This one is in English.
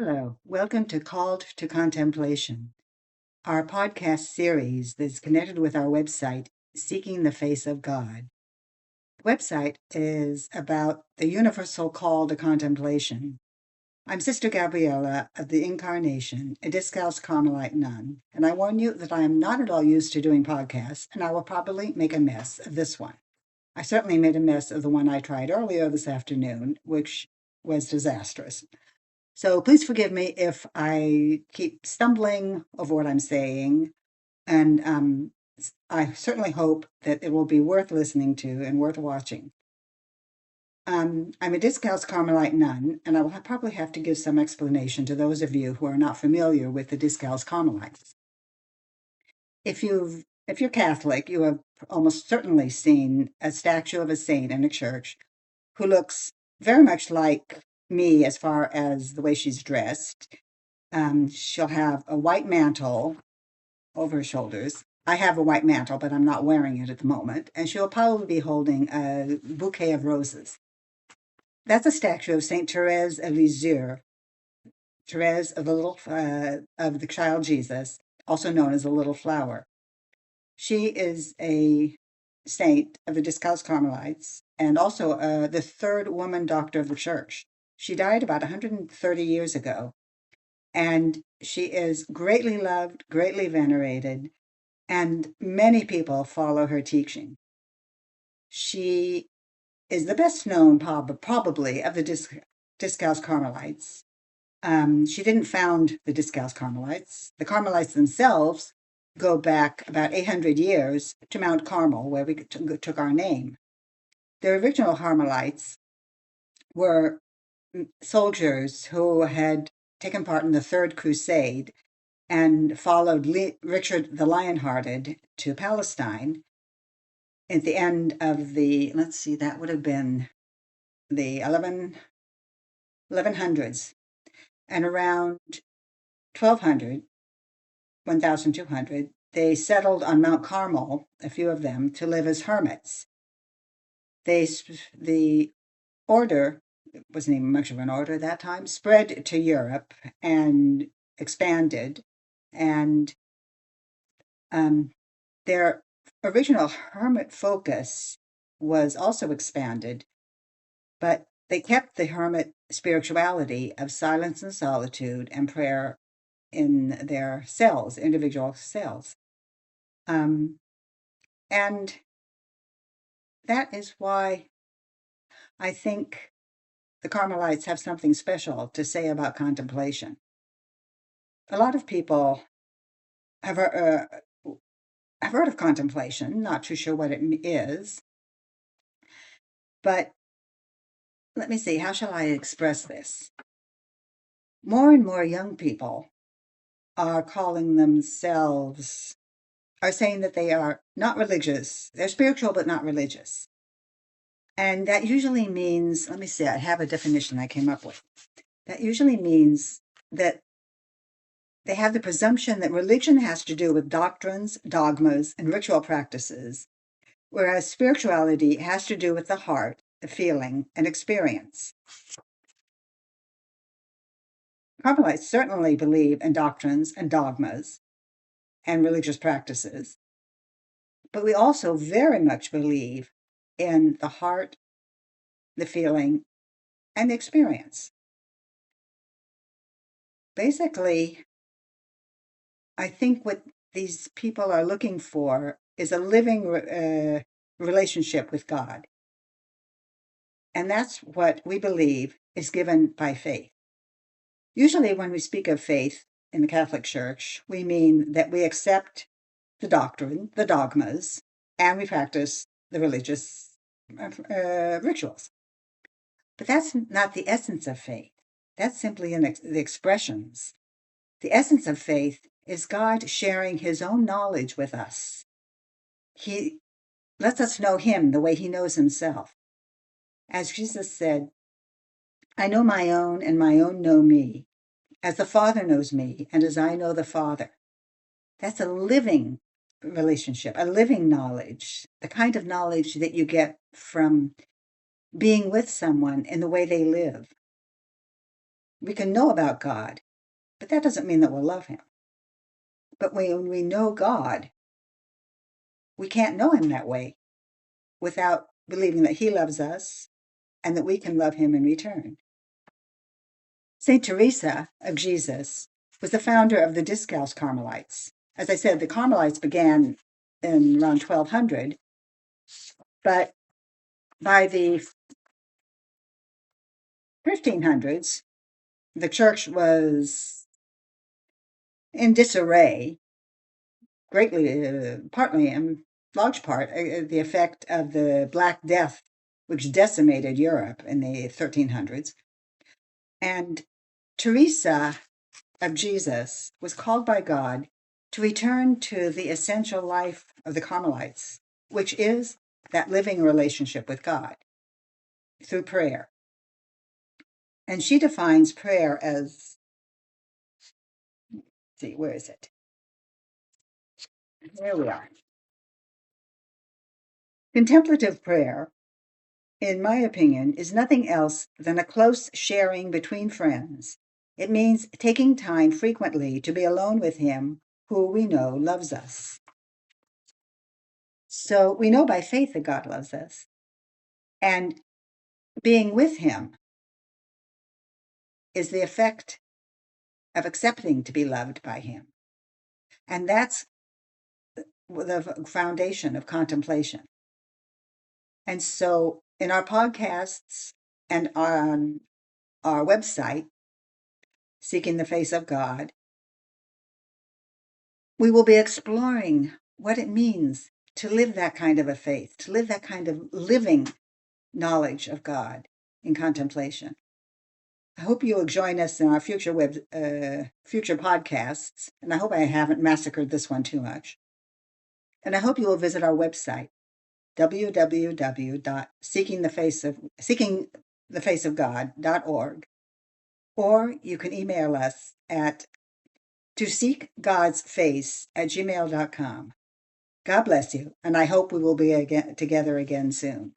Hello, welcome to Called to Contemplation, our podcast series that's connected with our website, Seeking the Face of God. The website is about the universal call to contemplation. I'm Sister Gabriela of the Incarnation, a Discalced Carmelite nun, and I warn you that I am not at all used to doing podcasts, and I will probably make a mess of this one. I certainly made a mess of the one I tried earlier this afternoon, which was disastrous. So please forgive me if I keep stumbling over what I'm saying. And I certainly hope that it will be worth listening to and worth watching. I'm a Discalced Carmelite nun, and I will probably have to give some explanation to those of you who are not familiar with the Discalced Carmelites. If you're Catholic, you have almost certainly seen a statue of a saint in a church who looks very much like me as far as the way she's dressed. She'll have a white mantle over her shoulders. I have a white mantle, but I'm not wearing it at the moment. And she'll probably be holding a bouquet of roses. That's a statue of Saint Therese of Lisieux, Therese of the child Jesus, also known as the Little Flower. She is a saint of the Discalced Carmelites and also the third woman doctor of the church. She died about 130 years ago. And she is greatly loved, greatly venerated, and many people follow her teaching. She is the best known, probably, of the Discalced Carmelites. She didn't found the Discalced Carmelites. The Carmelites themselves go back about 800 years to Mount Carmel, where we took our name. The original Carmelites were soldiers who had taken part in the Third Crusade and followed Richard the Lionhearted to Palestine at the end of that would have been the 1100s. And around 1200, 1200, they settled on Mount Carmel, a few of them, to live as hermits. The order, it wasn't even much of an order at that time, spread to Europe and expanded. And their original hermit focus was also expanded, but they kept the hermit spirituality of silence and solitude and prayer in their cells, individual cells. And that is why I think the Carmelites have something special to say about contemplation. A lot of people have heard of contemplation, not too sure what it is, but let me see, how shall I express this? More and more young people are saying that they are not religious. They're spiritual, but not religious. And that usually means, let me see, I have a definition I came up with. That usually means that they have the presumption that religion has to do with doctrines, dogmas, and ritual practices, whereas spirituality has to do with the heart, the feeling, and experience. Carmelites certainly believe in doctrines and dogmas and religious practices, but we also very much believe in the heart, the feeling, and the experience. Basically, I think what these people are looking for is a living relationship with God. And that's what we believe is given by faith. Usually when we speak of faith in the Catholic Church, we mean that we accept the doctrine, the dogmas, and we practice the religious rituals. But that's not the essence of faith. That's simply the expressions. The essence of faith is God sharing his own knowledge with us. He lets us know him the way he knows himself. As Jesus said, I know my own and my own know me, as the Father knows me and as I know the Father. That's a living relationship, a living knowledge, the kind of knowledge that you get from being with someone in the way they live. We can know about God, but that doesn't mean that we'll love him. But when we know God, we can't know him that way without believing that he loves us and that we can love him in return. St. Teresa of Jesus was the founder of the Discalced Carmelites. As I said, the Carmelites began in around 1200, but by the 1500s, the church was in disarray, greatly, partly in large part, the effect of the Black Death, which decimated Europe in the 1300s. And Teresa of Jesus was called by God to return to the essential life of the Carmelites, which is that living relationship with God through prayer. And she defines prayer as, see, where is it? There we are. Contemplative prayer, in my opinion, is nothing else than a close sharing between friends. It means taking time frequently to be alone with him who we know loves us. So we know by faith that God loves us. And being with him is the effect of accepting to be loved by him. And that's the foundation of contemplation. And so in our podcasts and on our website, Seeking the Face of God, we will be exploring what it means to live that kind of a faith, to live that kind of living knowledge of God in contemplation. I hope you will join us in our future future podcasts, and I hope I haven't massacred this one too much. And I hope you will visit our website, www.seekingthefaceofgod.org, or you can email us at toseekgodsface@gmail.com. God bless you, and I hope we will be together again soon.